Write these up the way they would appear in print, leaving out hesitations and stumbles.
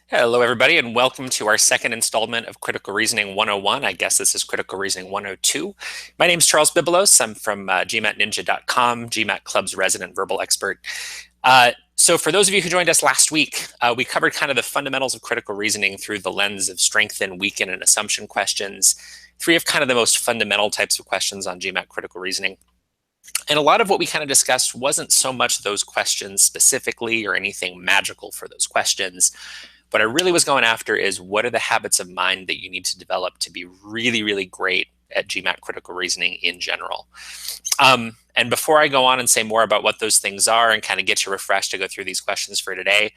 Hello, everybody, and welcome to our second installment of Critical Reasoning 101. I guess this is Critical Reasoning 102. My name is Charles Bibelos. I'm from GMATninja.com, GMAT Club's resident verbal expert. So for those of you who joined us last week, we covered kind of the fundamentals of critical reasoning through the lens of strengthen, weaken, and assumption questions, three of kind of the most fundamental types of questions on GMAT critical reasoning. And a lot of what we kind of discussed wasn't so much those questions specifically or anything magical for those questions. What I really was going after is what are the habits of mind that you need to develop to be really, really great at GMAT critical reasoning in general. And before I go on and say more about what those things are and kind of get you refreshed to go through these questions for today,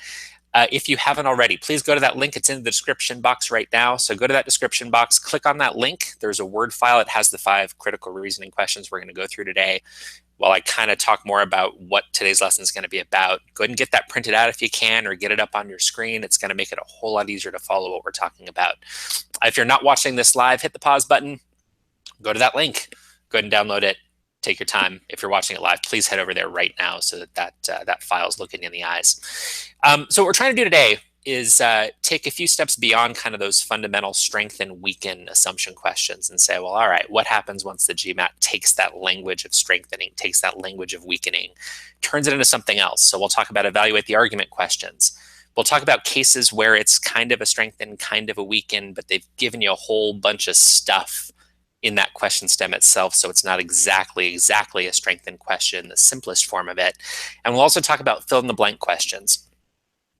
if you haven't already, please go to that link. It's in the description box right now. So go to that description box, click on that link. There's a Word file. It has the 5 critical reasoning questions we're going to go through today. While I kind of talk more about what today's lesson is going to be about, go ahead and get that printed out if you can, or get it up on your screen. It's going to make it a whole lot easier to follow what we're talking about. If you're not watching this live, hit the pause button, go to that link, go ahead and download it. Take your time. If you're watching it live, please head over there right now so that file is looking in the eyes. So what we're trying to do today is take a few steps beyond kind of those fundamental strength and weaken assumption questions and say, well, all right, what happens once the GMAT takes that language of strengthening, takes that language of weakening, turns it into something else? So we'll talk about evaluate the argument questions. We'll talk about cases where it's kind of a strengthen, kind of a weaken, but they've given you a whole bunch of stuff in that question stem itself, so it's not exactly a strengthened question, the simplest form of it. And we'll also talk about fill in the blank questions,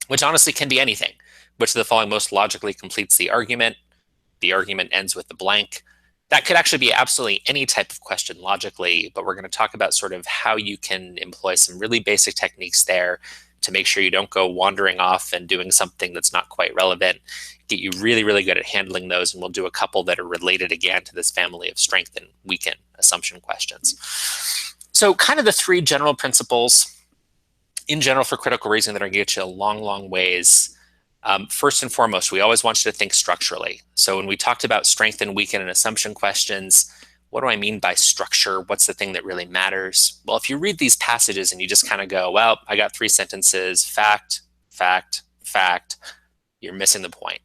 which honestly can be anything. Which of the following most logically completes the argument? The argument ends with the blank. That could actually be absolutely any type of question logically, but we're going to talk about sort of how you can employ some really basic techniques there to make sure you don't go wandering off and doing something that's not quite relevant. Get you really, really good at handling those, and we'll do a couple that are related again to this family of strength and weaken assumption questions. So kind of the 3 general principles in general for critical reasoning that are going to get you a long, long ways. First and foremost, we always want you to think structurally. So when we talked about strength and weaken and assumption questions, what do I mean by structure? What's the thing that really matters? Well, if you read these passages and you just kind of go, well, I got 3 sentences, fact, fact, fact, you're missing the point.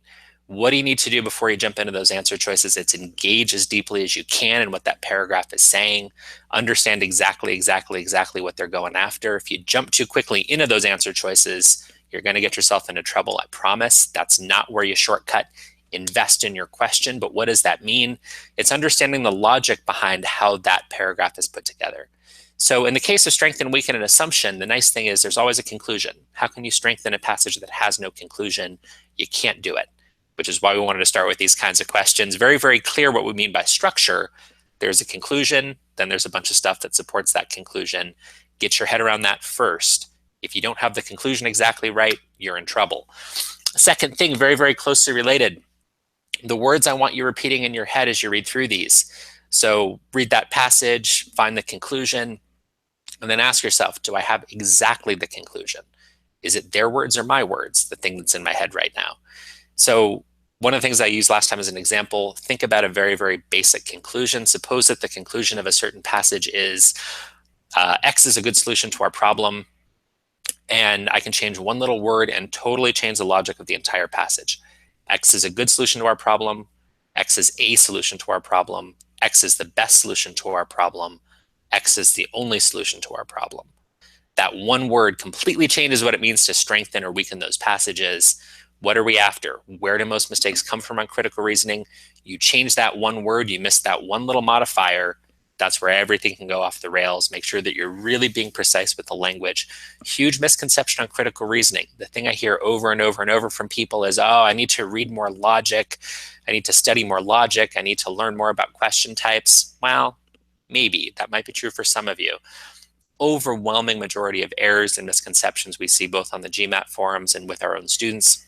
What do you need to do before you jump into those answer choices? It's engage as deeply as you can in what that paragraph is saying. Understand exactly what they're going after. If you jump too quickly into those answer choices, you're going to get yourself into trouble, I promise. That's not where you shortcut. Invest in your question, but what does that mean? It's understanding the logic behind how that paragraph is put together. So in the case of strength and weaken an assumption, the nice thing is there's always a conclusion. How can you strengthen a passage that has no conclusion? You can't do it, which is why we wanted to start with these kinds of questions. Very, very clear what we mean by structure. There's a conclusion, then there's a bunch of stuff that supports that conclusion. Get your head around that first. If you don't have the conclusion exactly right, you're in trouble. Second thing, very, very closely related, the words I want you repeating in your head as you read through these. So read that passage, find the conclusion, and then ask yourself, do I have exactly the conclusion? Is it their words or my words, the thing that's in my head right now? So one of the things I used last time as an example, think about a very, very basic conclusion. Suppose that the conclusion of a certain passage is X is a good solution to our problem, and I can change one little word and totally change the logic of the entire passage. X is a good solution to our problem. X is a solution to our problem. X is the best solution to our problem. X is the only solution to our problem. That one word completely changes what it means to strengthen or weaken those passages. What are we after? Where do most mistakes come from on critical reasoning? You change that one word, you miss that one little modifier. That's where everything can go off the rails. Make sure that you're really being precise with the language. Huge misconception on critical reasoning. The thing I hear over and over and over from people is, oh, I need to read more logic. I need to study more logic. I need to learn more about question types. Well, maybe that might be true for some of you. Overwhelming majority of errors and misconceptions we see both on the GMAT forums and with our own students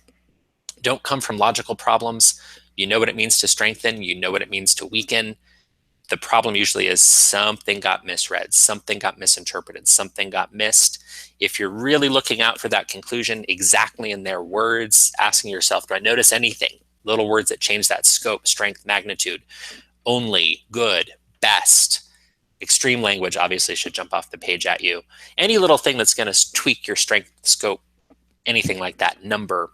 don't come from logical problems. You know what it means to strengthen. You know what it means to weaken. The problem usually is something got misread, something got misinterpreted, something got missed. If you're really looking out for that conclusion exactly in their words, asking yourself, do I notice anything? Little words that change that scope, strength, magnitude, only, good, best. Extreme language obviously should jump off the page at you. Any little thing that's going to tweak your strength, scope, anything like that, number,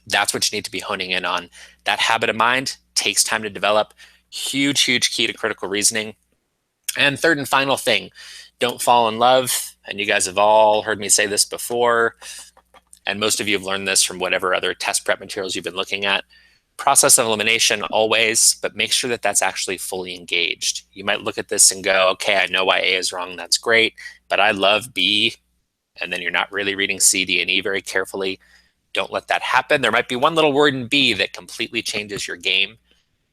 That's what you need to be honing in on. That habit of mind takes time to develop. Huge, huge key to critical reasoning. And third and final thing, don't fall in love. And you guys have all heard me say this before, and most of you have learned this from whatever other test prep materials you've been looking at. Process of elimination always, but make sure that that's actually fully engaged. You might look at this and go, okay, I know why A is wrong, that's great, but I love B, and then you're not really reading C, D, and E very carefully. Don't let that happen. There might be one little word in B that completely changes your game.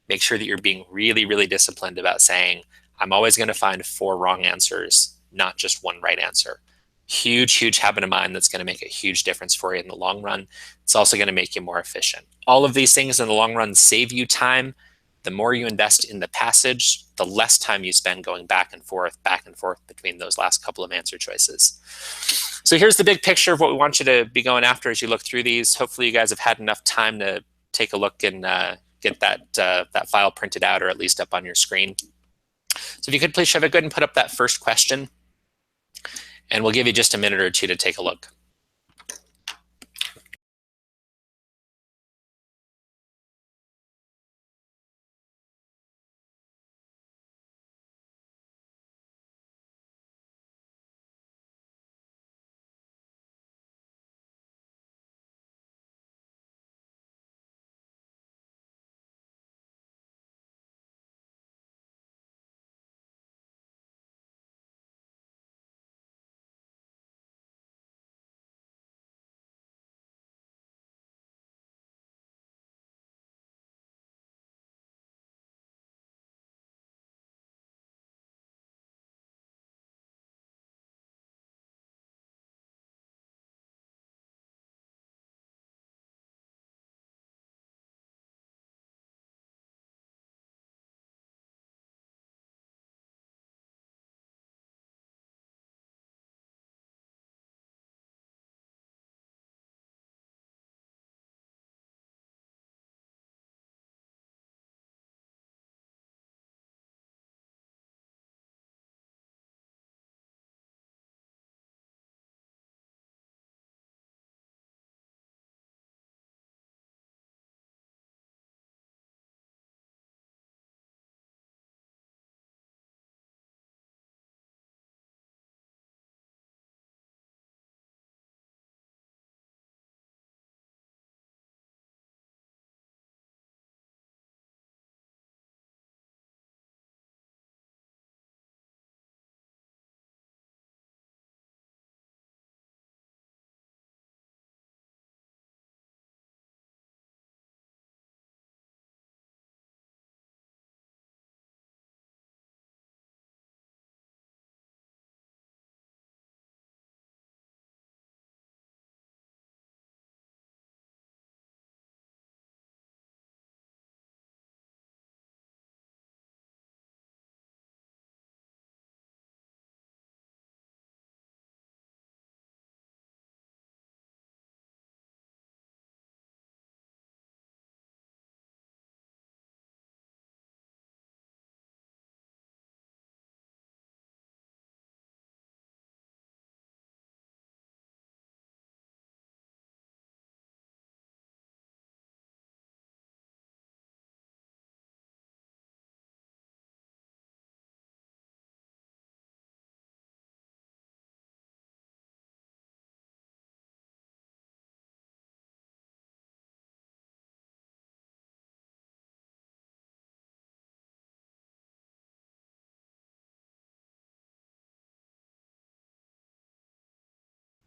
Make sure that you're being really, really disciplined about saying, I'm always going to find 4 wrong answers, not just 1 right answer. Huge, huge habit of mind that's going to make a huge difference for you in the long run. It's also going to make you more efficient. All of these things in the long run save you time. The more you invest in the passage, the less time you spend going back and forth between those last couple of answer choices. So here's the big picture of what we want you to be going after as you look through these. Hopefully you guys have had enough time to take a look and get that file printed out, or at least up on your screen. So if you could please, Shiva, go ahead and put up that first question, and we'll give you just a minute or two to take a look.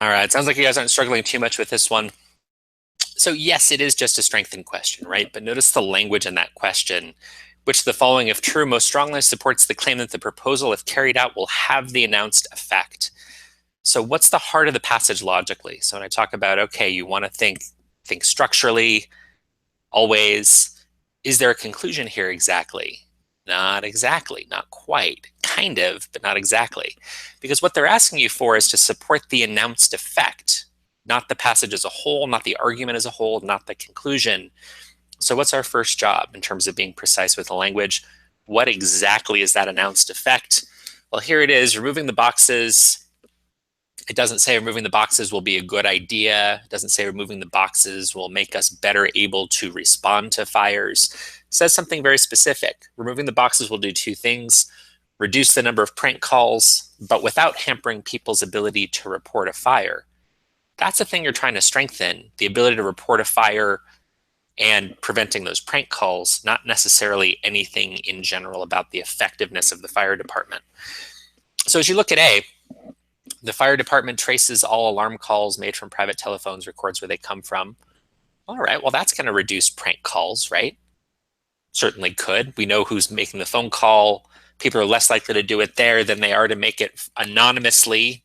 All right, sounds like you guys aren't struggling too much with this one. So yes, it is just a strengthened question, right? But notice the language in that question, which of the following, if true, most strongly supports the claim that the proposal, if carried out, will have the announced effect. So what's the heart of the passage logically? So when I talk about, okay, you want to think structurally, always, is there a conclusion here exactly? Not exactly, not quite, kind of, but not exactly. Because what they're asking you for is to support the announced effect, not the passage as a whole, not the argument as a whole, not the conclusion. So what's our first job in terms of being precise with the language? What exactly is that announced effect? Well, here it is, removing the boxes. It doesn't say removing the boxes will be a good idea. It doesn't say removing the boxes will make us better able to respond to fires. It says something very specific. Removing the boxes will do two things: reduce the number of prank calls, but without hampering people's ability to report a fire. That's the thing you're trying to strengthen, the ability to report a fire and preventing those prank calls, not necessarily anything in general about the effectiveness of the fire department. So as you look at A, the fire department traces all alarm calls made from private telephones, records where they come from. All right, well, that's going to reduce prank calls, right? Certainly could. We know who's making the phone call. People are less likely to do it there than they are to make it anonymously.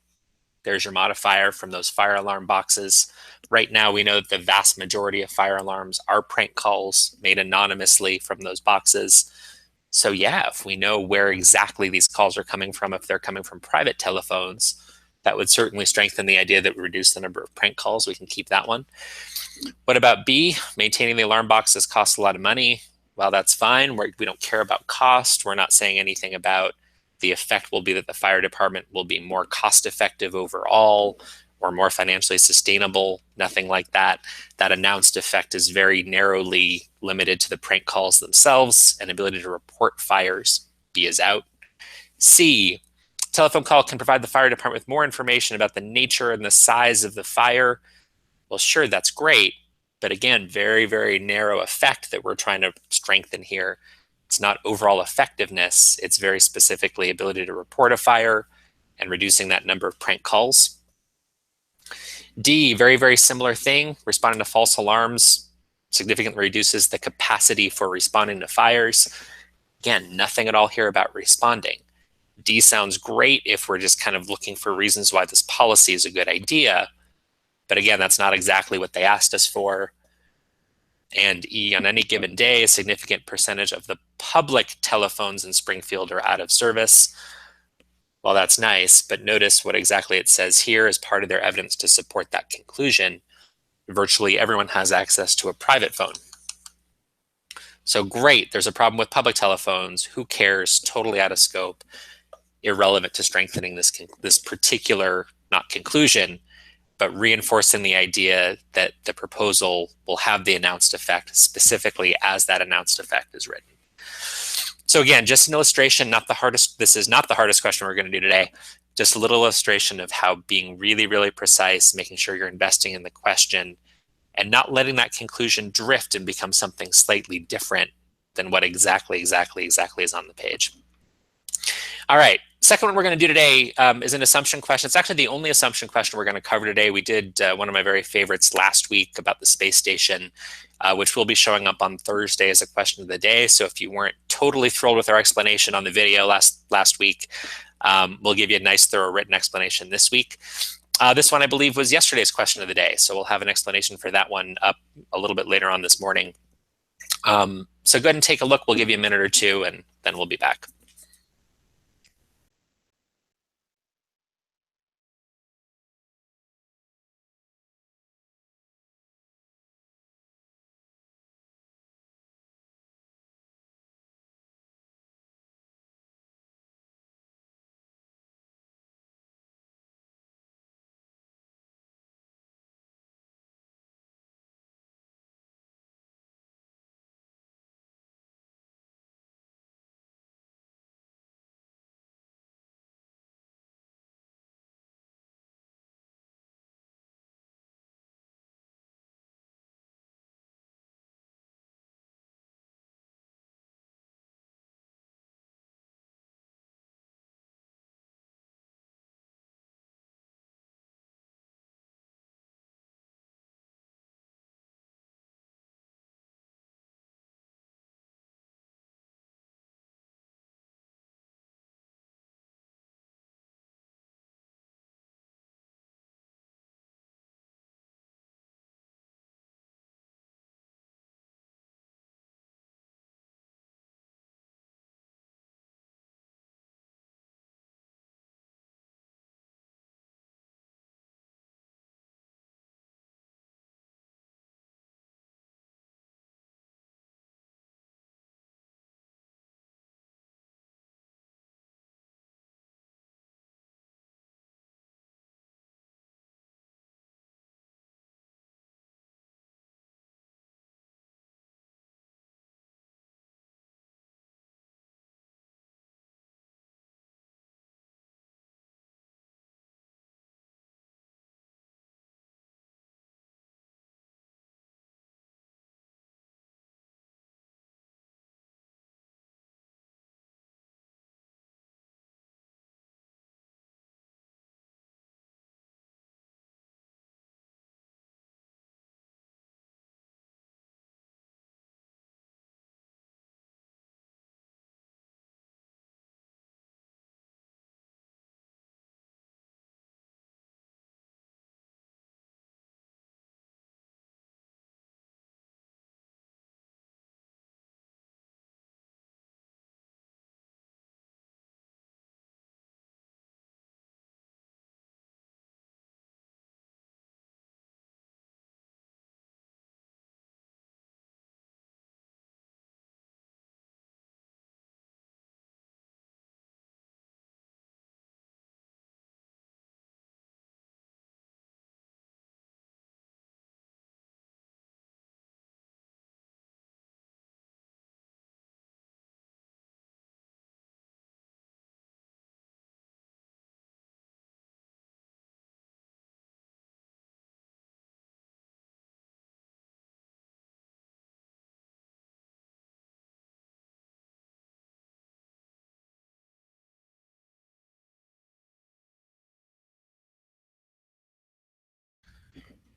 There's your modifier from those fire alarm boxes. Right now, we know that the vast majority of fire alarms are prank calls made anonymously from those boxes. So yeah, if we know where exactly these calls are coming from, if they're coming from private telephones, that would certainly strengthen the idea that we reduce the number of prank calls. We can keep that one. What about B? Maintaining the alarm boxes costs a lot of money. Well, that's fine. We don't care about cost. We're not saying anything about the effect will be that the fire department will be more cost effective overall or more financially sustainable. Nothing like that. That announced effect is very narrowly limited to the prank calls themselves and ability to report fires. B is out. C, telephone call can provide the fire department with more information about the nature and the size of the fire. Well, sure, that's great. But again, very, very narrow effect that we're trying to strengthen here. It's not overall effectiveness. It's very specifically ability to report a fire and reducing that number of prank calls. D, very, very similar thing. Responding to false alarms significantly reduces the capacity for responding to fires. Again, nothing at all here about responding. D sounds great if we're just kind of looking for reasons why this policy is a good idea. But again, that's not exactly what they asked us for. And E, on any given day, a significant percentage of the public telephones in Springfield are out of service. Well, that's nice, but notice what exactly it says here as part of their evidence to support that conclusion. Virtually everyone has access to a private phone. So great, there's a problem with public telephones. Who cares? Totally out of scope, irrelevant to strengthening this particular, not conclusion, but reinforcing the idea that the proposal will have the announced effect specifically as that announced effect is written. So again, just an illustration, not the hardest, this is not the hardest question we're going to do today, just a little illustration of how being really, really precise, making sure you're investing in the question and not letting that conclusion drift and become something slightly different than what exactly is on the page. All right, second one we're going to do today is an assumption question. It's actually the only assumption question we're going to cover today. We did one of my very favorites last week about the space station, which will be showing up on Thursday as a question of the day. So if you weren't totally thrilled with our explanation on the video last week, we'll give you a nice thorough written explanation this week. This one, I believe, was yesterday's question of the day. So we'll have an explanation for that one up a little bit later on this morning. So go ahead and take a look. We'll give you a minute or two, and then we'll be back.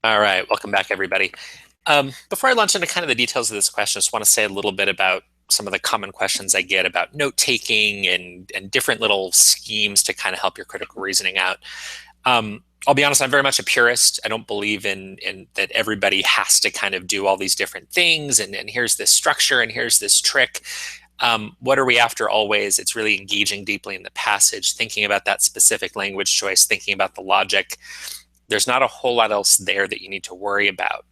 All right, welcome back, everybody. Before I launch into kind of the details of this question, I just want to say a little bit about some of the common questions I get about note taking and different little schemes to kind of help your critical reasoning out. I'll be honest, I'm very much a purist. I don't believe in that everybody has to kind of do all these different things and here's this structure and here's this trick. What are we after always? It's really engaging deeply in the passage, thinking about that specific language choice, thinking about the logic. There's not a whole lot else there that you need to worry about.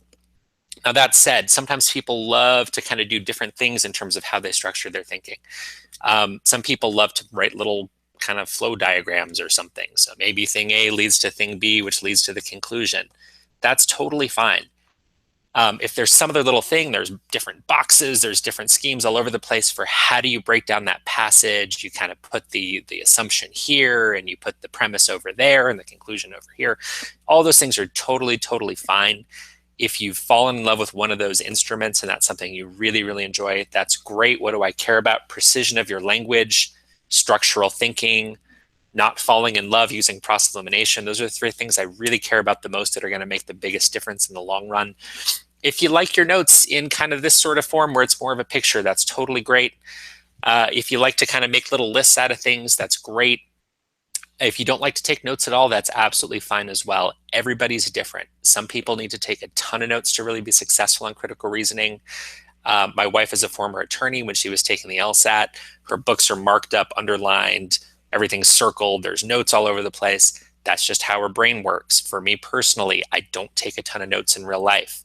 Now, that said, sometimes people love to kind of do different things in terms of how they structure their thinking. Some people love to write little kind of flow diagrams or something. So maybe thing A leads to thing B, which leads to the conclusion. That's totally fine. If there's some other little thing, there's different boxes, there's different schemes all over the place for how do you break down that passage. You kind of put the assumption here and you put the premise over there and the conclusion over here. All those things are totally, totally fine. If you've fallen in love with one of those instruments and that's something you really, really enjoy, that's great. What do I care about? Precision of your language, structural thinking, not falling in love using process elimination. Those are the three things I really care about the most that are going to make the biggest difference in the long run. If you like your notes in kind of this sort of form where it's more of a picture, that's totally great. If you like to kind of make little lists out of things, that's great. If you don't like to take notes at all, that's absolutely fine as well. Everybody's different. Some people need to take a ton of notes to really be successful in critical reasoning. My wife is a former attorney. When she was taking the LSAT, her books are marked up, underlined, everything's circled, there's notes all over the place. That's just how her brain works. For me personally, I don't take a ton of notes in real life.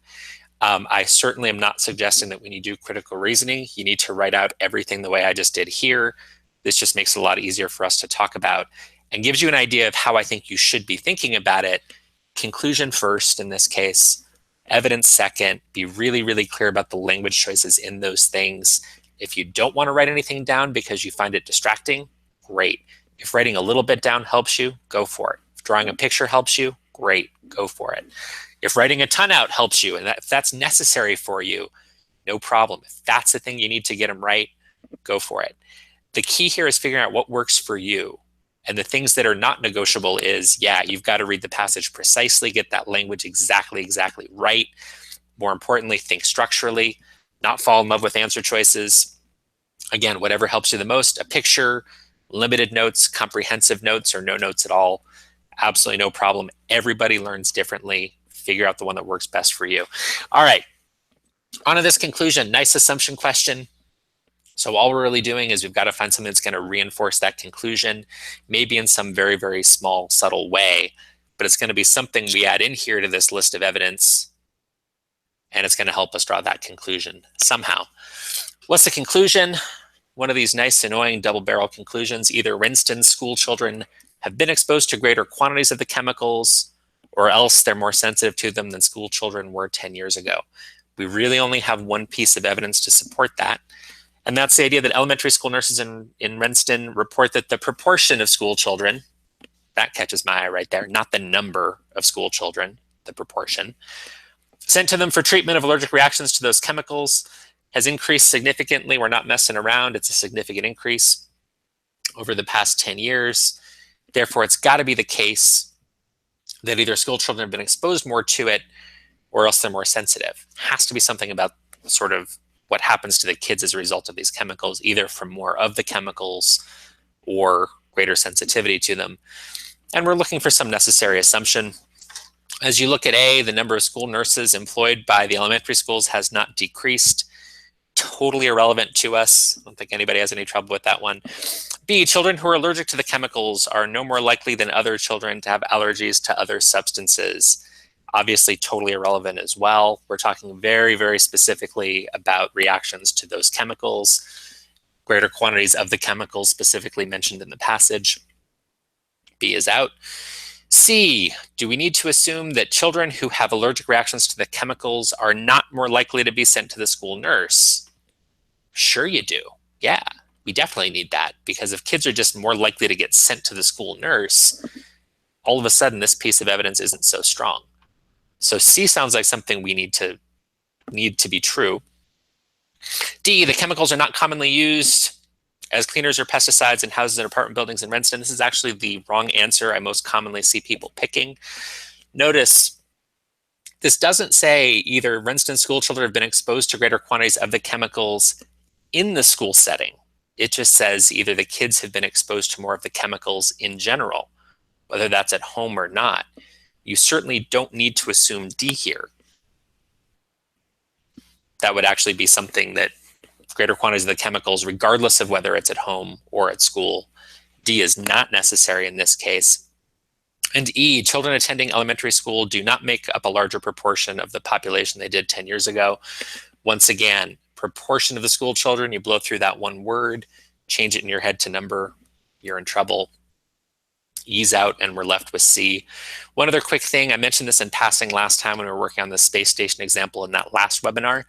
I certainly am not suggesting that when you do critical reasoning, you need to write out everything the way I just did here. This just makes it a lot easier for us to talk about and gives you an idea of how I think you should be thinking about it. Conclusion first in this case, evidence second, be really, really clear about the language choices in those things. If you don't want to write anything down because you find it distracting, great. If writing a little bit down helps you, go for it. If drawing a picture helps you, great, go for it. If writing a ton out helps you, and if that's necessary for you, no problem. If that's the thing you need to get them right, go for it. The key here is figuring out what works for you. And the things that are not negotiable is, yeah, you've got to read the passage precisely, get that language exactly right. More importantly, think structurally, not fall in love with answer choices. Again, whatever helps you the most, a picture, limited notes, comprehensive notes, or no notes at all, absolutely no problem. Everybody learns differently. Figure out the one that works best for you. All right, on to this conclusion. Nice assumption question. So all we're really doing is we've got to find something that's going to reinforce that conclusion, maybe in some very, very small, subtle way, but it's going to be something we add in here to this list of evidence, and it's going to help us draw that conclusion somehow. What's the conclusion? One of these nice, annoying double-barrel conclusions. Either Winston's school children have been exposed to greater quantities of the chemicals, or else they're more sensitive to them than school children were 10 years ago. We really only have one piece of evidence to support that. And that's the idea that elementary school nurses in Winston report that the proportion of school children, that catches my eye right there, not the number of school children, the proportion, sent to them for treatment of allergic reactions to those chemicals has increased significantly. We're not messing around. It's a significant increase over the past 10 years. Therefore, it's got to be the case that either school children have been exposed more to it or else they're more sensitive. It has to be something about sort of what happens to the kids as a result of these chemicals, either from more of the chemicals or greater sensitivity to them. And we're looking for some necessary assumption. As you look at A, the number of school nurses employed by the elementary schools has not decreased. Totally irrelevant to us. I don't think anybody has any trouble with that one. B, children who are allergic to the chemicals are no more likely than other children to have allergies to other substances. Obviously totally irrelevant as well. We're talking very, very specifically about reactions to those chemicals, greater quantities of the chemicals specifically mentioned in the passage. B is out. C, do we need to assume that children who have allergic reactions to the chemicals are not more likely to be sent to the school nurse? Sure you do. Yeah, we definitely need that, because if kids are just more likely to get sent to the school nurse, all of a sudden this piece of evidence isn't so strong. So C sounds like something we need to be true. D, the chemicals are not commonly used as cleaners or pesticides in houses and apartment buildings in Winston. This is actually the wrong answer I most commonly see people picking. Notice This doesn't say either Rinston school children have been exposed to greater quantities of the chemicals in the school setting. It just says either the kids have been exposed to more of the chemicals in general, whether that's at home or not. You certainly don't need to assume D here. That would actually be something that greater quantities of the chemicals, regardless of whether it's at home or at school. D is not necessary in this case. And E, children attending elementary school do not make up a larger proportion of the population they did 10 years ago. Once again, proportion of the school children, you blow through that one word, change it in your head to number, you're in trouble. E's out, and we're left with C. One other quick thing, I mentioned this in passing last time when we were working on the space station example in that last webinar.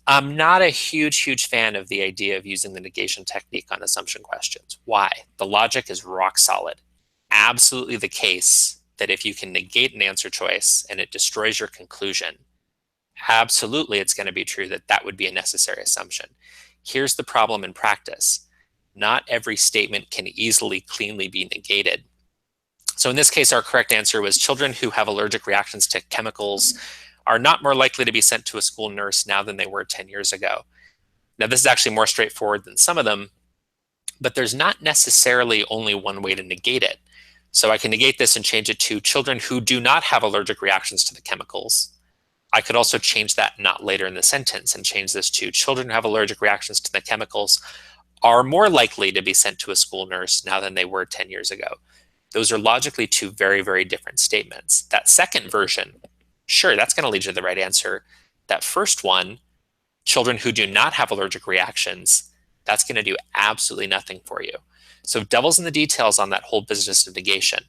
I'm not a huge fan of the idea of using the negation technique on assumption questions. Why? The logic is rock solid. Absolutely the case that if you can negate an answer choice and it destroys your conclusion, absolutely it's going to be true that that would be a necessary assumption. Here's the problem in practice. Not every statement can easily, cleanly be negated. So in this case, our correct answer was children who have allergic reactions to chemicals are not more likely to be sent to a school nurse now than they were 10 years ago. Now, this is actually more straightforward than some of them, but there's not necessarily only one way to negate it. So I can negate this and change it to children who do not have allergic reactions to the chemicals. I could also change that not later in the sentence and change this to children who have allergic reactions to the chemicals are more likely to be sent to a school nurse now than they were 10 years ago. Those are logically two very different statements. That second version, sure, that's going to lead you to the right answer. That first one, children who do not have allergic reactions, that's going to do absolutely nothing for you. So devil's in the details on that whole business of negation.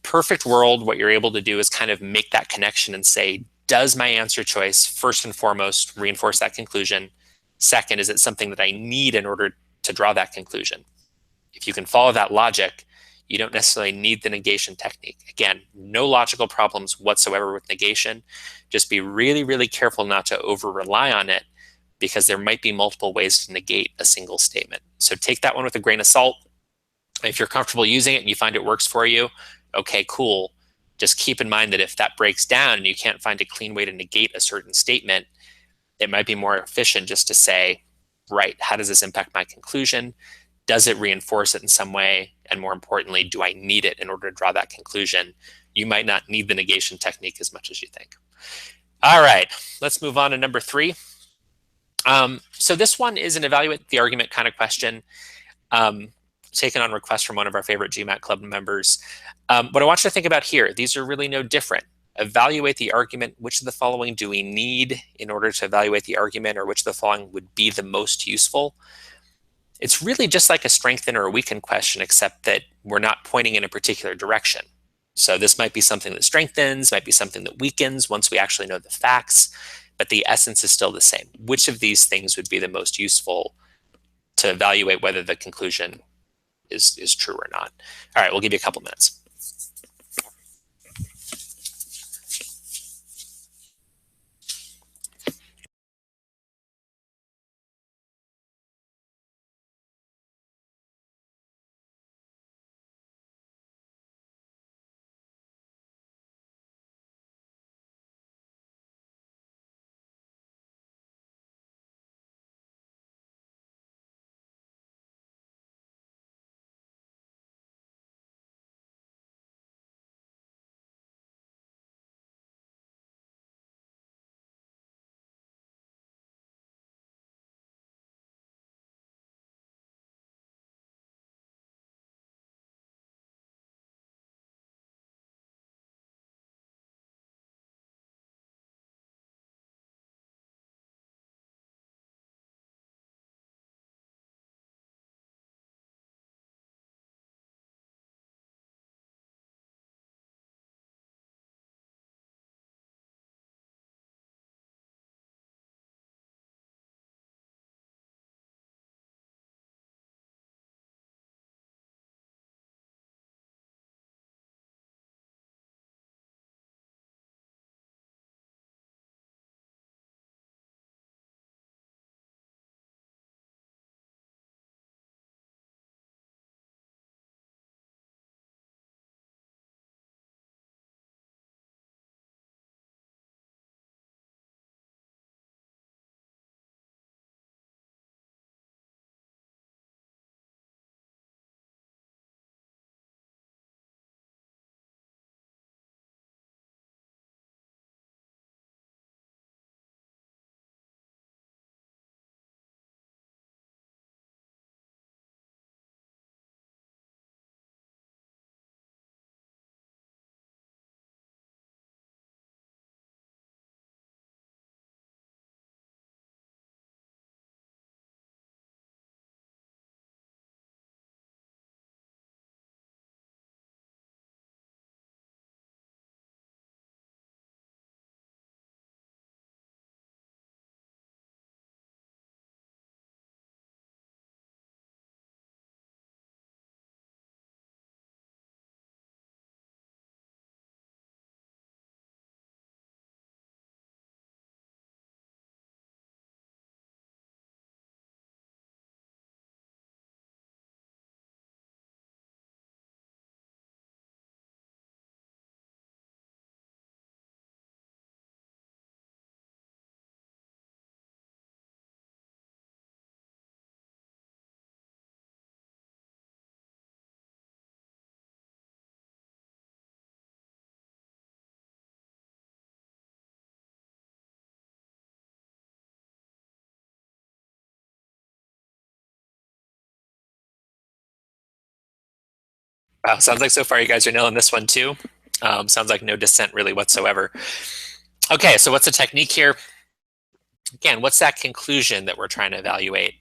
Perfect world, what you're able to do is kind of make that connection and say, does my answer choice, first and foremost, reinforce that conclusion? Second, is it something that I need in order to draw that conclusion? If you can follow that logic, you don't necessarily need the negation technique. Again, no logical problems whatsoever with negation. Just be really careful not to over-rely on it because there might be multiple ways to negate a single statement. So take that one with a grain of salt. If you're comfortable using it and you find it works for you, okay, cool. Just keep in mind that if that breaks down and you can't find a clean way to negate a certain statement, it might be more efficient just to say, right, how does this impact my conclusion? Does it reinforce it in some way? And more importantly, do I need it in order to draw that conclusion? You might not need the negation technique as much as you think. All right, let's move on to number 3. So this one is an evaluate the argument kind of question, taken on request from one of our favorite GMAT club members. What I want you to think about here, these are really no different. Evaluate the argument. Which of the following do we need in order to evaluate the argument, or which of the following would be the most useful? It's really just like a strengthen or a weaken question, except that we're not pointing in a particular direction. So this might be something that strengthens, might be something that weakens once we actually know the facts, but the essence is still the same. Which of these things would be the most useful to evaluate whether the conclusion is true or not? All right, we'll give you a couple minutes. Wow, sounds like so far you guys are nailing this one too. Sounds like no dissent really whatsoever. Okay, so what's the technique here? Again, what's that conclusion that we're trying to evaluate?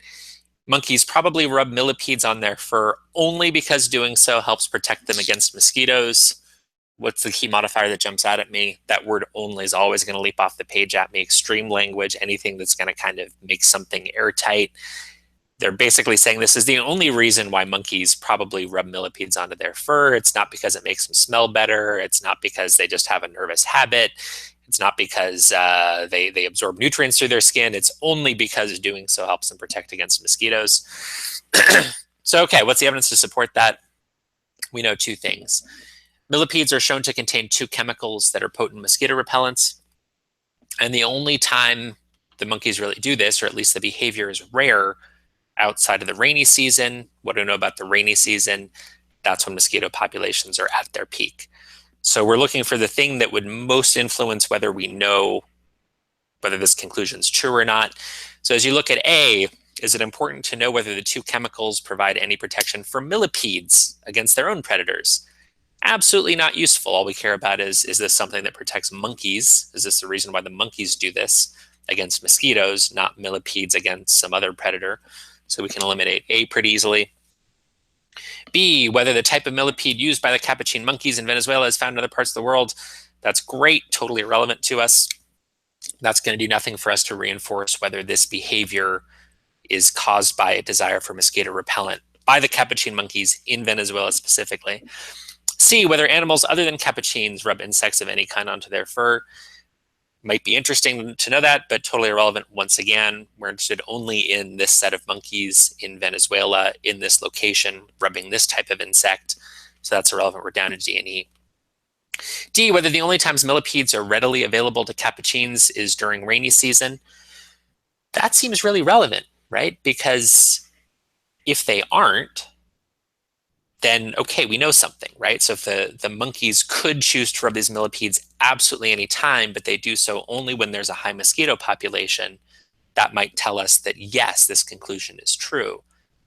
Monkeys probably rub millipedes on their fur only because doing so helps protect them against mosquitoes. What's the key modifier that jumps out at me? That word only is always going to leap off the page at me. Extreme language, anything that's going to kind of make something airtight. They're basically saying this is the only reason why monkeys probably rub millipedes onto their fur. It's not because it makes them smell better. It's not because they just have a nervous habit. It's not because they absorb nutrients through their skin. It's only because doing so helps them protect against mosquitoes. So, okay, what's the evidence to support that? We know two things. Millipedes are shown to contain two chemicals that are potent mosquito repellents. And the only time the monkeys really do this, or at least the behavior is rare, outside of the rainy season. What do we know about the rainy season? That's when mosquito populations are at their peak. So we're looking for the thing that would most influence whether we know whether this conclusion is true or not. So as you look at A, is it important to know whether the two chemicals provide any protection for millipedes against their own predators? Absolutely not useful. All we care about is this something that protects monkeys? Is this the reason why the monkeys do this against mosquitoes, not millipedes against some other predator? So we can eliminate A pretty easily. B, whether the type of millipede used by the capuchin monkeys in Venezuela is found in other parts of the world. That's great, totally irrelevant to us. That's going to do nothing for us to reinforce whether this behavior is caused by a desire for mosquito repellent by the capuchin monkeys in Venezuela specifically. C, whether animals other than capuchins rub insects of any kind onto their fur. Might be interesting to know that, but totally irrelevant. Once again, we're interested only in this set of monkeys in Venezuela, in this location, rubbing this type of insect. So that's irrelevant. We're down to D and E. D, whether the only times millipedes are readily available to capuchins is during rainy season. That seems really relevant, right? Because if they aren't, then okay, we know something, right? So if the monkeys could choose to rub these millipedes absolutely any time, but they do so only when there's a high mosquito population, that might tell us that yes, this conclusion is true,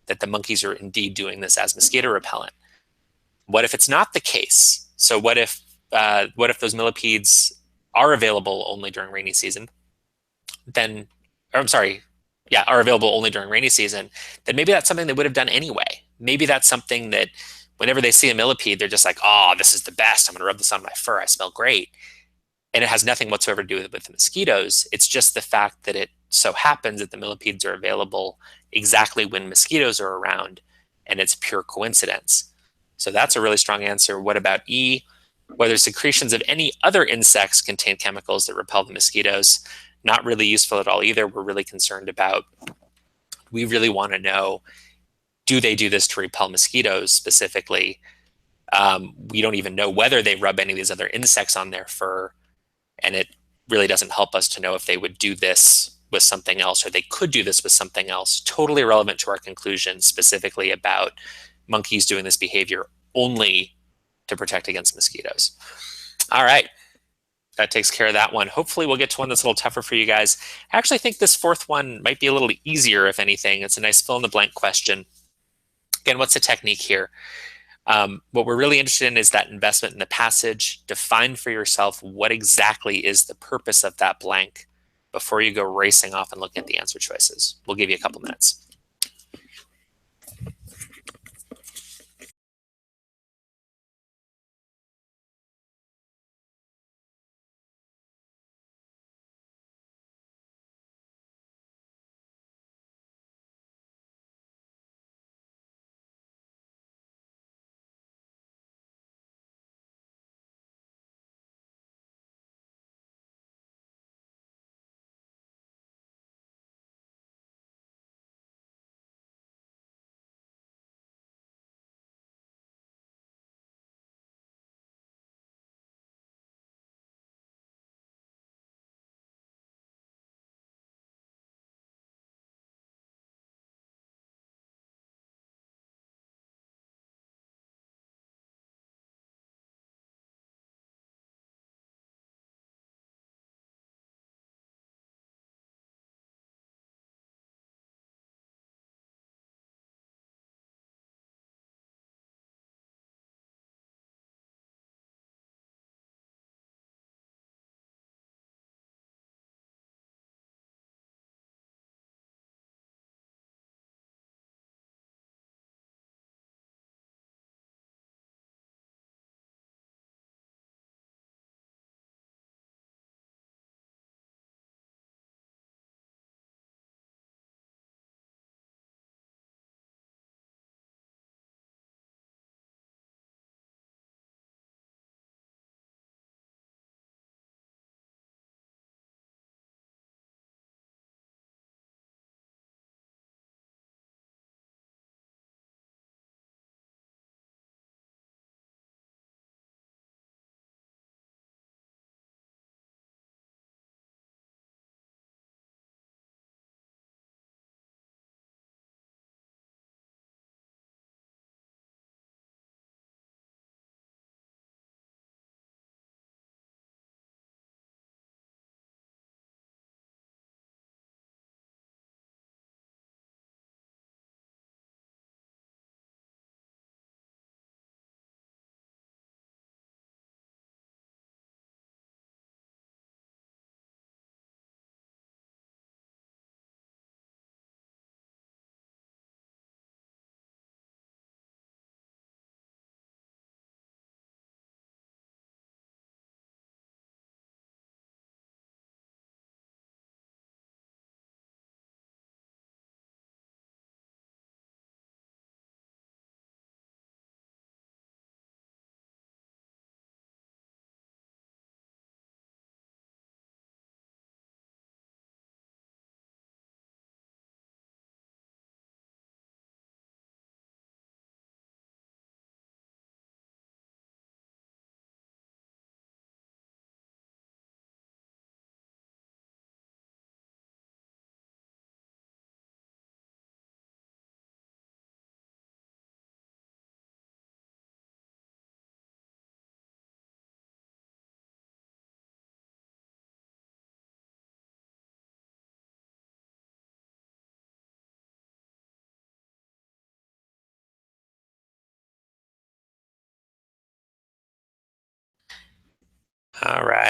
that the monkeys are indeed doing this as mosquito repellent. What if it's not the case? So what if those millipedes are available only during rainy season? Then, or I'm sorry, yeah, are available only during rainy season, then maybe that's something they would have done anyway. Maybe that's something that whenever they see a millipede, they're just like, oh, this is the best. I'm going to rub this on my fur. I smell great. And it has nothing whatsoever to do with the mosquitoes. It's just the fact that it so happens that the millipedes are available exactly when mosquitoes are around, and it's pure coincidence. So that's a really strong answer. What about E? Whether secretions of any other insects contain chemicals that repel the mosquitoes. Not really useful at all either. We're really concerned about, we really want to know, do they do this to repel mosquitoes specifically? We don't even know whether they rub any of these other insects on their fur, and it really doesn't help us to know if they would do this with something else or they could do this with something else. Totally irrelevant to our conclusion specifically about monkeys doing this behavior only to protect against mosquitoes. All right, that takes care of that one. Hopefully we'll get to one that's a little tougher for you guys. I actually think this fourth one might be a little easier, if anything. It's a nice fill in the blank question. Again, what's the technique here? What we're really interested in is that investment in the passage. Define for yourself what exactly is the purpose of that blank before you go racing off and looking at the answer choices. We'll give you a couple minutes.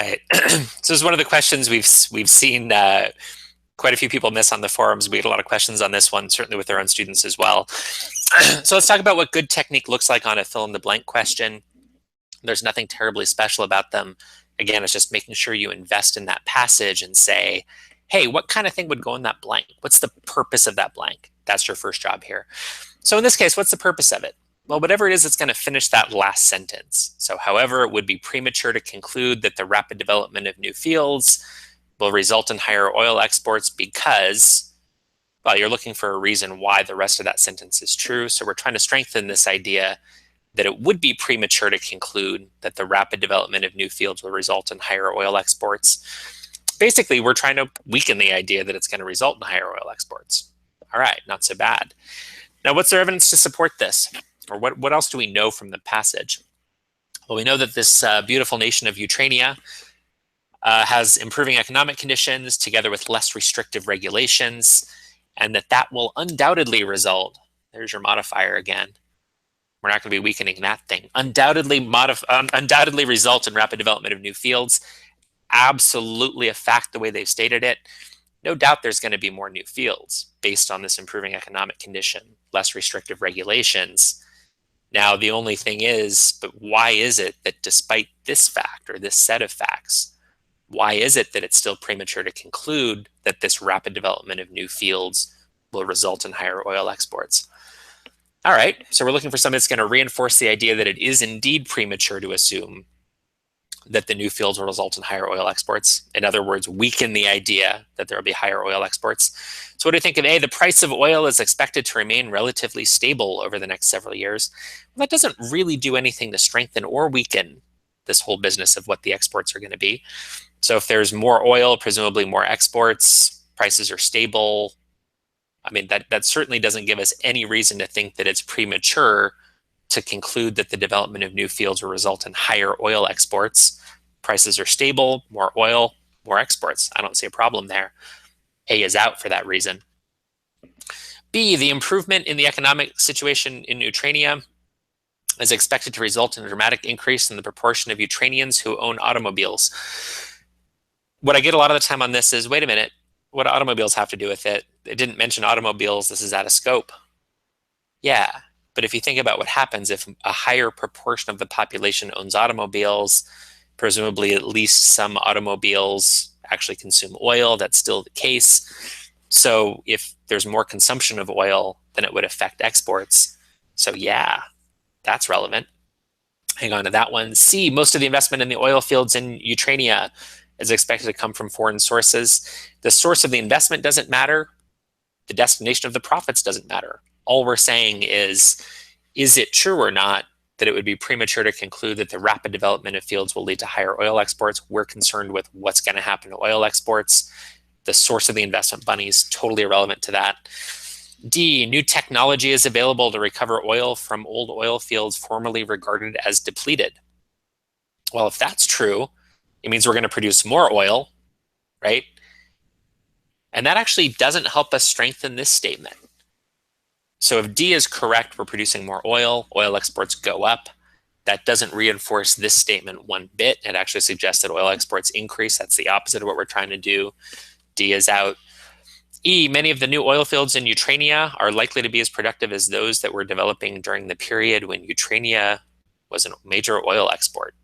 right. So this is one of the questions we've seen quite a few people miss on the forums. We get a lot of questions on this one, certainly with our own students as well. So let's talk about what good technique looks like on a fill in the blank question. There's nothing terribly special about them. Again, it's just making sure you invest in that passage and say, hey, what kind of thing would go in that blank? What's the purpose of that blank? That's your first job here. So in this case, what's the purpose of it? Well, whatever it is, it's going to finish that last sentence. So however, it would be premature to conclude that the rapid development of new fields will result in higher oil exports because, well, you're looking for a reason why the rest of that sentence is true. So we're trying to strengthen this idea that it would be premature to conclude that the rapid development of new fields will result in higher oil exports. Basically, we're trying to weaken the idea that it's going to result in higher oil exports. All right, not so bad. Now, what's the evidence to support this? Or what else do we know from the passage? Well, we know that this beautiful nation of Ukraine has improving economic conditions together with less restrictive regulations, and that will undoubtedly result, there's your modifier again, we're not going to be weakening that thing, undoubtedly result in rapid development of new fields. Absolutely a fact the way they've stated it. No doubt there's going to be more new fields based on this improving economic condition, less restrictive regulations. Now, the only thing is, but why is it that despite this fact or this set of facts, why is it that it's still premature to conclude that this rapid development of new fields will result in higher oil exports? All right, so we're looking for something that's going to reinforce the idea that it is indeed premature to assume that the new fields will result in higher oil exports. In other words, weaken the idea that there will be higher oil exports. So what do you think of A? The price of oil is expected to remain relatively stable over the next several years. Well, that doesn't really do anything to strengthen or weaken this whole business of what the exports are going to be. So if there's more oil, presumably more exports, prices are stable. I mean, that certainly doesn't give us any reason to think that it's premature to conclude that the development of new fields will result in higher oil exports. Prices are stable, more oil, more exports. I don't see a problem there. A is out for that reason. B, the improvement in the economic situation in Ukraine is expected to result in a dramatic increase in the proportion of Ukrainians who own automobiles. What I get a lot of the time on this is, wait a minute, what do automobiles have to do with it? It didn't mention automobiles. This is out of scope. Yeah, but if you think about what happens if a higher proportion of the population owns automobiles, presumably at least some automobiles actually consume oil. That's still the case. So if there's more consumption of oil, then it would affect exports. So yeah, that's relevant. Hang on to that one. C, most of the investment in the oil fields in Ukraine is expected to come from foreign sources. The source of the investment doesn't matter. The destination of the profits doesn't matter. All we're saying is it true or not that it would be premature to conclude that the rapid development of fields will lead to higher oil exports? We're concerned with what's going to happen to oil exports. The source of the investment money is totally irrelevant to that. D, new technology is available to recover oil from old oil fields formerly regarded as depleted. Well, if that's true, it means we're going to produce more oil, right? And that actually doesn't help us strengthen this statement. So if D is correct, we're producing more oil, oil exports go up. That doesn't reinforce this statement one bit. It actually suggests that oil exports increase. That's the opposite of what we're trying to do. D is out. E, many of the new oil fields in Ukraine are likely to be as productive as those that were developing during the period when Ukraine was a major oil export.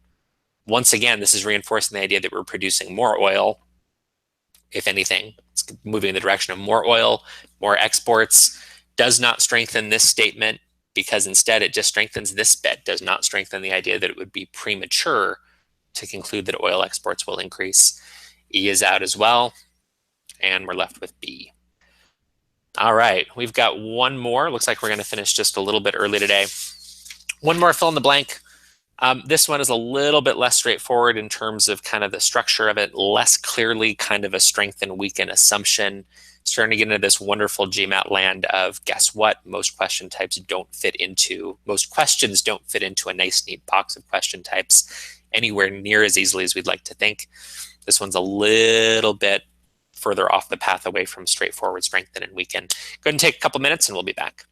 Once again, this is reinforcing the idea that we're producing more oil. If anything, it's moving in the direction of more oil, more exports. Does not strengthen this statement because instead it just strengthens this bit, does not strengthen the idea that it would be premature to conclude that oil exports will increase. E is out as well, and we're left with B. All right, we've got one more. Looks like we're going to finish just a little bit early today. One more fill in the blank. This one is a little bit less straightforward in terms of kind of the structure of it, less clearly kind of a strength and weaken assumption. Starting to get into this wonderful GMAT land of guess what? Most questions don't fit into a nice, neat box of question types anywhere near as easily as we'd like to think. This one's a little bit further off the path away from straightforward strengthen and weaken. Go ahead and take a couple minutes and we'll be back.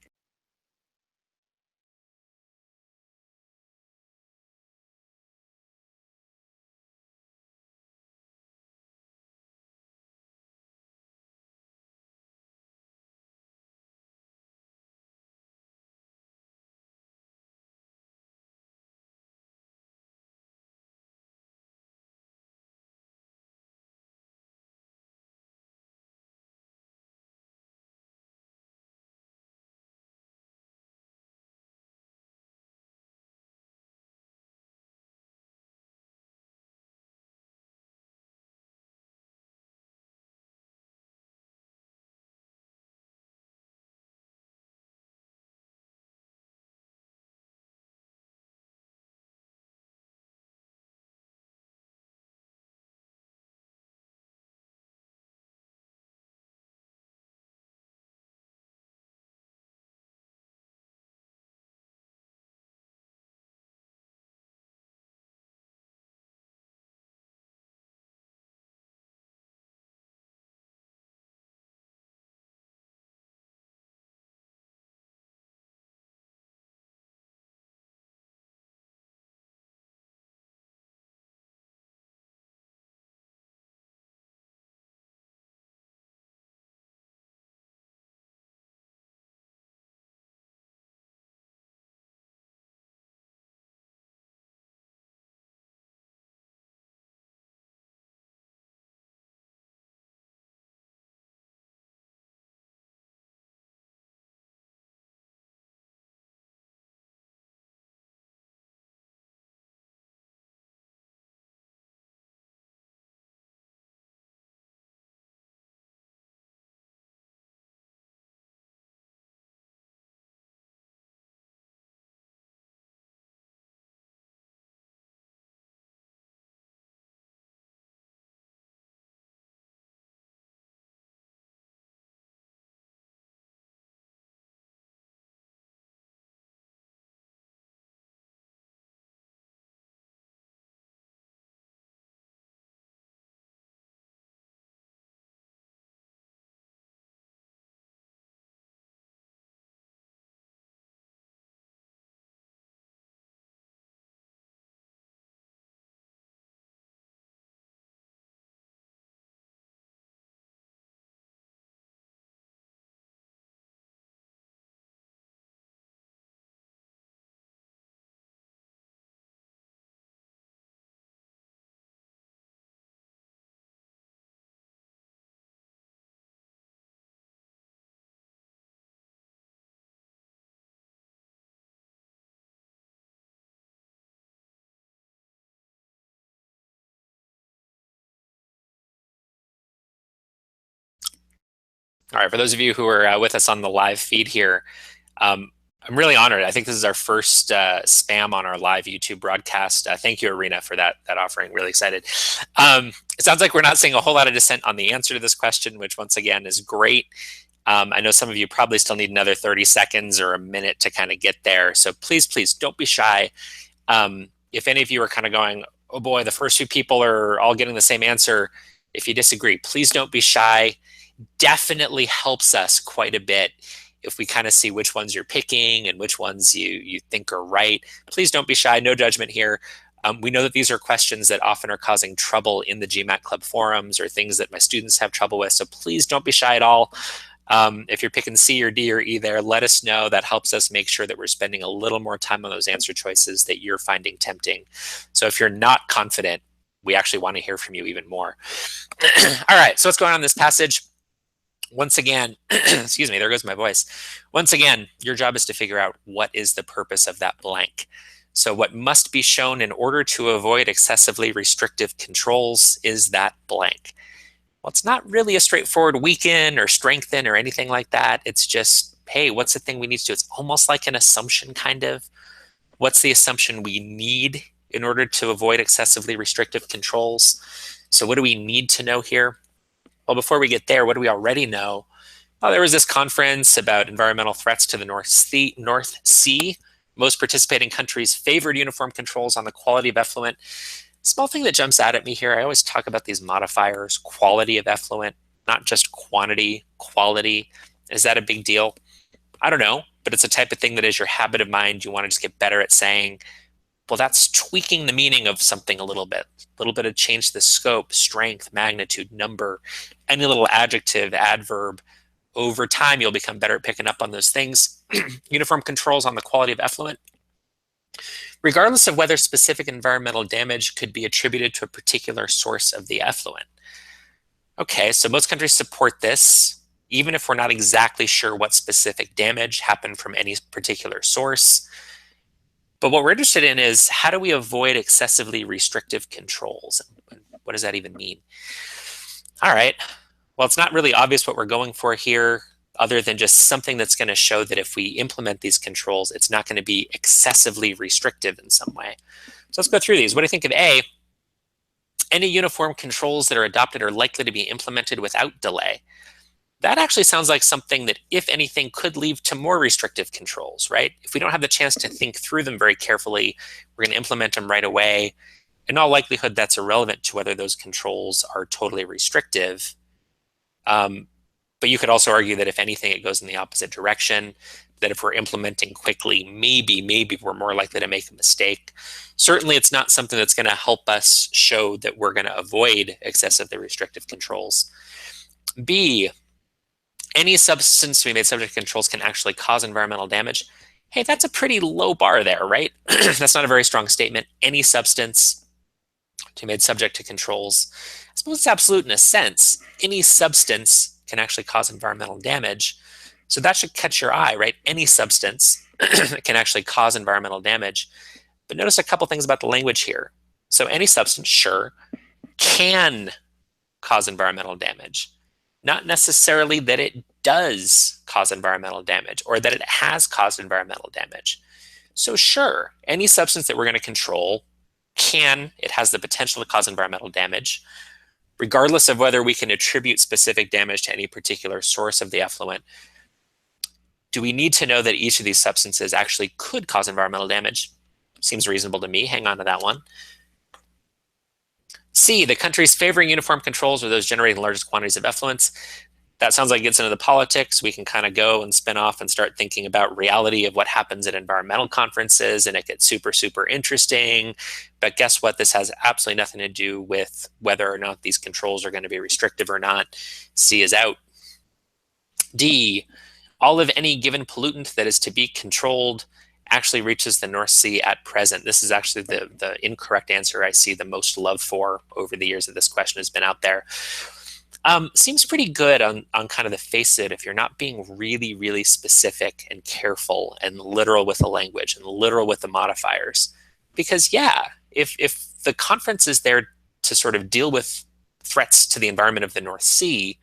All right, for those of you who are with us on the live feed here, um, I'm really honored. I think this is our first spam on our live YouTube broadcast. Thank you, Arena, for that offering. Really excited. It sounds like we're not seeing a whole lot of dissent on the answer to this question, which once again is great. I know some of you probably still need another 30 seconds or a minute to kind of get there. So please, please don't be shy. If any of you are kind of going, oh boy, the first few people are all getting the same answer. If you disagree, please don't be shy. Definitely helps us quite a bit if we kind of see which ones you're picking and which ones you think are right. Please don't be shy. No judgment here. We know that these are questions that often are causing trouble in the GMAT Club forums or things that my students have trouble with. So please don't be shy at all. If you're picking C or D or E there, let us know. That helps us make sure that we're spending a little more time on those answer choices that you're finding tempting. So if you're not confident, we actually want to hear from you even more. All right, so what's going on in this passage? Once again, excuse me, there goes my voice. Once again, your job is to figure out what is the purpose of that blank. So what must be shown in order to avoid excessively restrictive controls is that blank. Well, it's not really a straightforward weaken or strengthen or anything like that. It's just, hey, what's the thing we need to do? It's almost like an assumption, kind of. What's the assumption we need in order to avoid excessively restrictive controls? So what do we need to know here? Well, before we get there, what do we already know? Well, there was this conference about environmental threats to the North Sea. Most participating countries favored uniform controls on the quality of effluent. Small thing that jumps out at me here, I always talk about these modifiers, quality of effluent, not just quantity, quality. Is that a big deal? I don't know, but it's a type of thing that is your habit of mind. You want to just get better at saying, well, that's tweaking the meaning of something a little bit of change the scope, strength, magnitude, number, any little adjective, adverb. Over time, you'll become better at picking up on those things. Uniform controls on the quality of effluent, regardless of whether specific environmental damage could be attributed to a particular source of the effluent. Okay, so most countries support this, even if we're not exactly sure what specific damage happened from any particular source. But what we're interested in is, how do we avoid excessively restrictive controls? What does that even mean? All right, well, it's not really obvious what we're going for here, other than just something that's going to show that if we implement these controls, it's not going to be excessively restrictive in some way. So let's go through these. What do you think of A? Any uniform controls that are adopted are likely to be implemented without delay. That actually sounds like something that, if anything, could lead to more restrictive controls, right? If we don't have the chance to think through them very carefully, we're going to implement them right away. In all likelihood, that's irrelevant to whether those controls are totally restrictive. But you could also argue that if anything, it goes in the opposite direction, that if we're implementing quickly, maybe we're more likely to make a mistake. Certainly, it's not something that's going to help us show that we're going to avoid excessively restrictive controls. B, any substance to be made subject to controls can actually cause environmental damage. Hey, that's a pretty low bar there, right? That's not a very strong statement. Any substance to be made subject to controls. I suppose it's absolute in a sense. Any substance can actually cause environmental damage. So that should catch your eye, right? Any substance can actually cause environmental damage. But notice a couple things about the language here. So any substance, sure, can cause environmental damage. Not necessarily that it does cause environmental damage or that it has caused environmental damage. So sure, any substance that we're going to control it has the potential to cause environmental damage, regardless of whether we can attribute specific damage to any particular source of the effluent. Do we need to know that each of these substances actually could cause environmental damage? Seems reasonable to me. Hang on to that one. C, the countries favoring uniform controls are those generating the largest quantities of effluents. That sounds like it gets into the politics. We can kind of go and spin off and start thinking about reality of what happens at environmental conferences, and it gets super, super interesting. But guess what? This has absolutely nothing to do with whether or not these controls are going to be restrictive or not. C is out. D, all of any given pollutant that is to be controlled actually reaches the North Sea at present. This is actually the incorrect answer I see the most love for over the years that this question has been out there. Seems pretty good on kind of the face of it if you're not being really, really specific and careful and literal with the language and literal with the modifiers. Because yeah, if the conference is there to sort of deal with threats to the environment of the North Sea,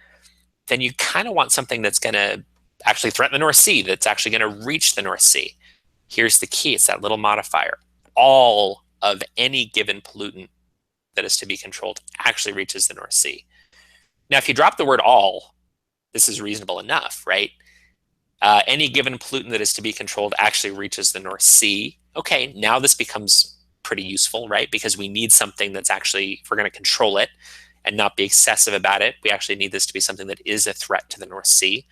then you kind of want something that's going to actually threaten the North Sea, that's actually going to reach the North Sea. Here's the key. It's that little modifier. All of any given pollutant that is to be controlled actually reaches the North Sea. Now, if you drop the word all, this is reasonable enough, right? Any given pollutant that is to be controlled actually reaches the North Sea. Okay, now this becomes pretty useful, right? Because we need something that's actually, if we're going to control it and not be excessive about it, we actually need this to be something that is a threat to the North Sea.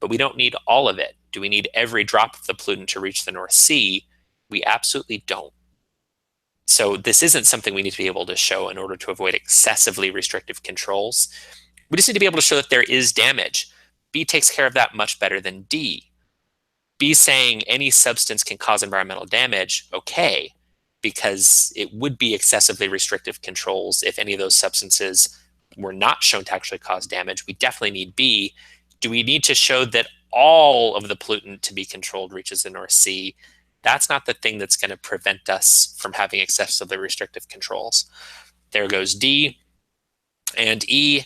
But we don't need all of it. Do we need every drop of the pollutant to reach the North Sea? We absolutely don't. So this isn't something we need to be able to show in order to avoid excessively restrictive controls. We just need to be able to show that there is damage. B takes care of that much better than D. B saying any substance can cause environmental damage, okay, because it would be excessively restrictive controls if any of those substances were not shown to actually cause damage. We definitely need B. Do we need to show that all of the pollutant to be controlled reaches the North Sea? That's not the thing that's going to prevent us from having excessively restrictive controls. There goes D. And E,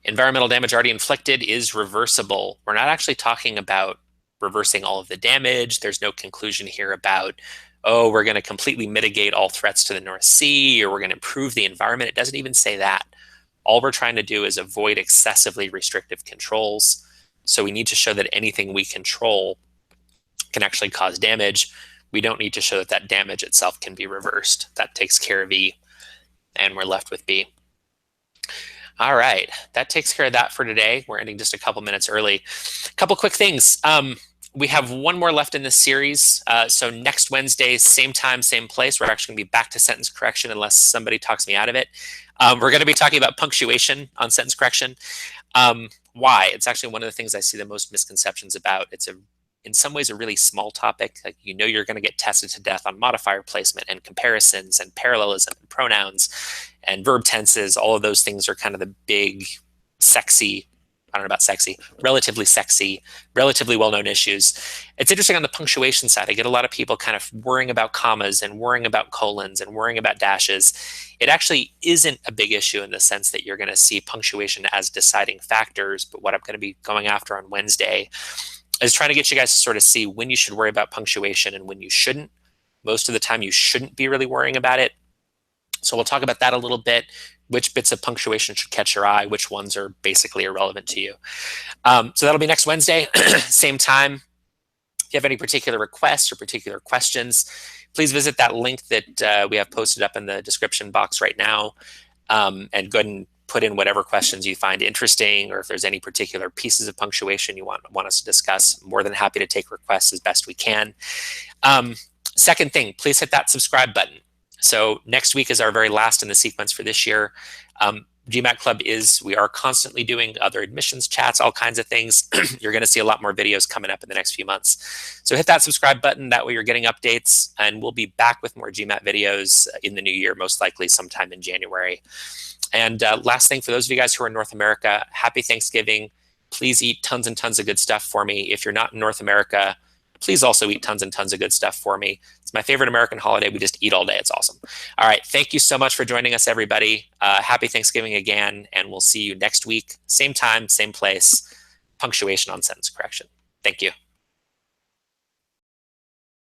environmental damage already inflicted is reversible. We're not actually talking about reversing all of the damage. There's no conclusion here about, oh, we're going to completely mitigate all threats to the North Sea, or we're going to improve the environment. It doesn't even say that. All we're trying to do is avoid excessively restrictive controls. So we need to show that anything we control can actually cause damage. We don't need to show that that damage itself can be reversed. That takes care of E, and we're left with B. All right, that takes care of that for today. We're ending just a couple minutes early. A couple quick things. We have one more left in this series. So next Wednesday, same time, same place. We're actually going to be back to sentence correction unless somebody talks me out of it. We're going to be talking about punctuation on sentence correction. Why? It's actually one of the things I see the most misconceptions about. It's in some ways a really small topic. Like, you know, you're going to get tested to death on modifier placement and comparisons and parallelism and pronouns and verb tenses. All of those things are kind of the big, sexy, I don't know about sexy, relatively well-known issues. It's interesting on the punctuation side. I get a lot of people kind of worrying about commas and worrying about colons and worrying about dashes. It actually isn't a big issue in the sense that you're going to see punctuation as deciding factors. But what I'm going to be going after on Wednesday is trying to get you guys to sort of see when you should worry about punctuation and when you shouldn't. Most of the time, you shouldn't be really worrying about it. So we'll talk about that a little bit, which bits of punctuation should catch your eye, which ones are basically irrelevant to you. So that'll be next Wednesday, same time. If you have any particular requests or particular questions, please visit that link that we have posted up in the description box right now, and go ahead and put in whatever questions you find interesting, or if there's any particular pieces of punctuation you want us to discuss. I'm more than happy to take requests as best we can. Second thing, please hit that subscribe button. So next week is our very last in the sequence for this year. GMAT Club we are constantly doing other admissions chats, all kinds of things. You're going to see a lot more videos coming up in the next few months. So hit that subscribe button. That way you're getting updates, and we'll be back with more GMAT videos in the new year, most likely sometime in January. And last thing, for those of you guys who are in North America, happy Thanksgiving. Please eat tons and tons of good stuff for me. If you're not in North America, please also eat tons and tons of good stuff for me. It's my favorite American holiday. We just eat all day. It's awesome. All right. Thank you so much for joining us, everybody. Happy Thanksgiving again, and we'll see you next week. Same time, same place. Punctuation on sentence correction. Thank you.